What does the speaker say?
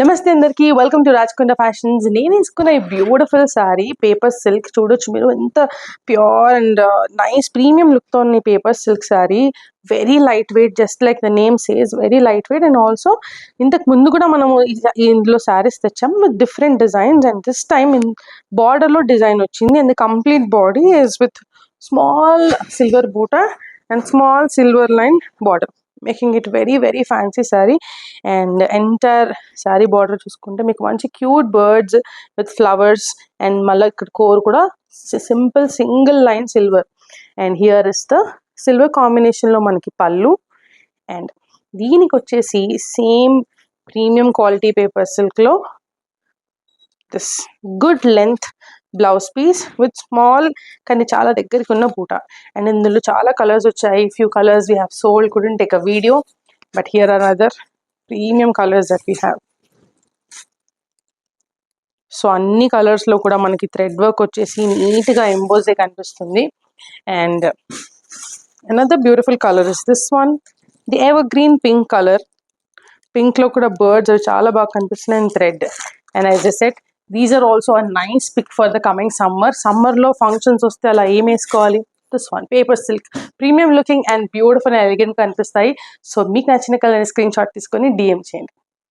నమస్తే అందరికి, welcome to Rachakonda fashions. నేను తీసుకున్న ఈ బ్యూటిఫుల్ శారీ పేపర్ సిల్క్ చూడొచ్చు మీరు, ఎంత ప్యూర్ అండ్ నైస్ ప్రీమియం లుక్తో ఉన్న paper silk sari. Very light weight, just like the name says, very light weight. And also ఇంతకు ముందు కూడా మనము ఇందులో శారీస్ తెచ్చాము with different designs. And this time in బార్డర్లో డిజైన్ వచ్చింది. And the complete body is with small silver బూటా and small silver line border, making it very fancy saree. And entire saree border చూసుకుంటే మీకు మంచి cute birds with flowers and మళ్ళీ ఇక్కడ core కూడా simple single line silver. And here is the silver కాంబినేషన్లో మనకి పళ్ళు. అండ్ దీనికి వచ్చేసి సేమ్ ప్రీమియం క్వాలిటీ పేపర్ సిల్క్లో this good length blouse piece with small కానీ చాలా దగ్గరికి ఉన్న బూట. అండ్ ఇందులో చాలా కలర్స్ వచ్చాయి. Few colours we have sold, couldn't take a video, but here are other premium colours that we have. So అన్ని కలర్స్లో కూడా మనకి థ్రెడ్ వర్క్ వచ్చేసి నీట్గా ఎంబోజే కనిపిస్తుంది. And another beautiful colour is this one, the evergreen pink colour. పింక్లో కూడా బర్డ్స్ అవి చాలా బాగా కనిపిస్తున్నాయి and thread. And as I said, these are also a nice pick for the coming summer lo functions vaste ala em esukovali. This one paper silk, premium looking and beautiful and elegant kanipistayi. So meeku nachina color screenshot తీసుకొని DM చేయండి.